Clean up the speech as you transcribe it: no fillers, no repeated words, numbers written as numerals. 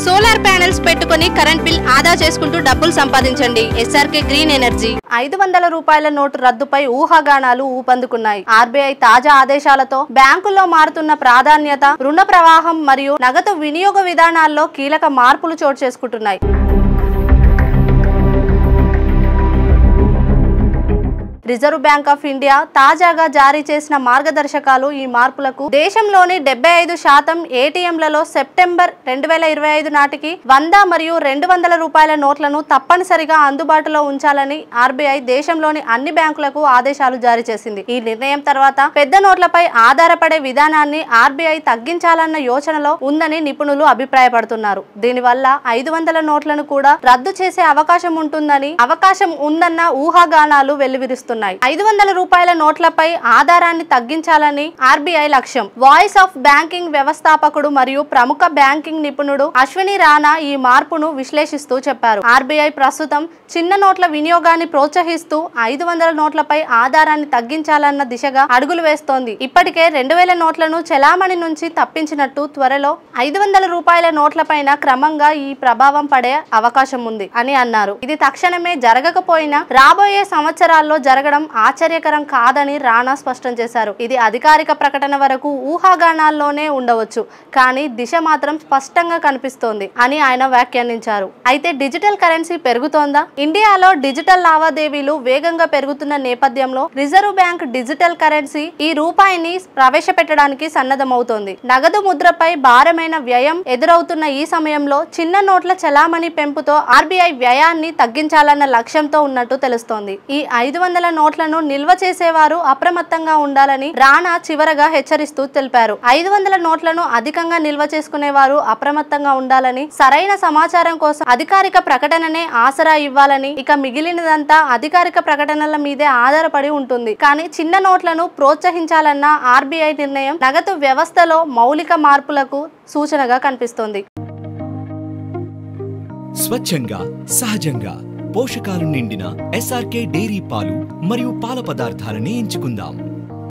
Solar panels పెట్టుకొని current bill ఆదా చేసుకుంటూ డబ్బులు సంపాదించండి. SRK green energy. 500 రూపాయల నోటు రద్దుపై ఊహాగానాలు ఊపందుకున్నాయి. ఆర్బీఐ తాజా ఆదేశాలతో బ్యాంకుల్లో మారుతున్న ప్రాధాన్యత, రుణ ప్రవాహం మరియు నగదు వినియోగ విధానాల్లో కీలక మార్పులు చోటు చేసుకుంటున్నాయి. రిజర్వ్ బ్యాంక్ ఆఫ్ ఇండియా తాజాగా జారీ చేసిన మార్గదర్శకాలు ఈ మార్పులకు దేశంలోని 75% ఏటీఎంలలో సెప్టెంబర్ 2025 నాటికి 100 మరియు 200 రూపాయల నోట్లను తప్పనిసరిగా అందుబాటులో ఉంచాలని ఆర్బీఐ దేశంలోని అన్ని బ్యాంకులకు ఆదేశాలు జారీ చేసింది. ఈ నిర్ణయం తర్వాత పెద్ద నోట్లపై ఆధారపడే విధానాన్ని ఆర్బీఐ తగ్గించాలన్న యోచనలో ఉందని నిపుణులు అభిప్రాయపడుతున్నారు. దీనివల్ల 500 నోట్లను కూడా రద్దు చేసే అవకాశం ఉందన్న ఊహాగానాలు వెల్లువిరుస్తున్నాయి. 500 రూపాయల నోట్లపై ఆధారాన్ని తగ్గించాలని ఆర్బీఐ లక్ష్యం. వాయిస్ ఆఫ్ బ్యాంకింగ్ వ్యవస్థాపకుడు మరియు ప్రముఖ బ్యాంకింగ్ నిపుణుడు అశ్విని రాణా ఈ మార్పును విశ్లేషిస్తూ చెప్పారు. ఆర్బీఐ ప్రస్తుతం చిన్న నోట్ల వినియోగాన్ని ప్రోత్సహిస్తూ 500 నోట్లపై ఆధారాన్ని తగ్గించాలన్న దిశగా అడుగులు వేస్తోంది. ఇప్పటికే 2000 నోట్లను చెలామణి నుంచి తప్పించినట్టు త్వరలో 500 రూపాయల నోట్లపైన క్రమంగా ఈ ప్రభావం పడే అవకాశం ఉంది అని అన్నారు. ఇది తక్షణమే జరగకపోయినా రాబోయే సంవత్సరాల్లో జరగడం ఆశ్చర్యకరం కాదని రాణా స్పష్టం చేశారు. ఇది అధికారిక ప్రకటన వరకు ఊహాగానాల్లోనే ఉండవచ్చు, కానీ దిశ మాత్రం స్పష్టంగా కనిపిస్తోంది అని ఆయన వ్యాఖ్యానించారు. అయితే డిజిటల్ కరెన్సీ పెరుగుతోందా? ఇండియాలో డిజిటల్ లావాదేవీలు వేగంగా పెరుగుతున్న నేపథ్యంలో రిజర్వ్ బ్యాంక్ డిజిటల్ కరెన్సీ ఈ రూపాయిని ప్రవేశపెట్టడానికి సన్నద్ధమవుతోంది. నగదు ముద్రపై భారమైన వ్యయం ఎదురవుతున్న ఈ సమయంలో చిన్న నోట్ల చలామణి పెంపుతో ఆర్బీఐ వ్యయాన్ని తగ్గించాలన్న లక్ష్యంతో ఉన్నట్టు తెలుస్తోంది. ఈ 500 నోట్లను నిల్వ చేసేవారు అప్రమత్తంగా ఉండాలని రాణా చివరగా హెచ్చరిస్తూ తెలిపారు. 500 నోట్లను అధికంగా నిల్వ చేసుకునేవారు అప్రమత్తంగా ఉండాలని, సరైన సమాచారం కోసం అధికారిక ప్రకటననే ఆసరా ఇవ్వాలని, ఇక మిగిలినదంతా అధికారిక ప్రకటనల మీదే ఆధారపడి ఉంటుంది. కానీ చిన్న నోట్లను ప్రోత్సహించాలన్న ఆర్బీఐ నిర్ణయం నగదు వ్యవస్థలో మౌలిక మార్పులకు సూచనగా కనిపిస్తోంది. స్వచ్ఛంగా, సహజంగా పోషకాలు నిండిన ఎస్ఆర్కే డైరీ పాలు మరియు పాల పదార్థాలని ఎంచుకుందాం.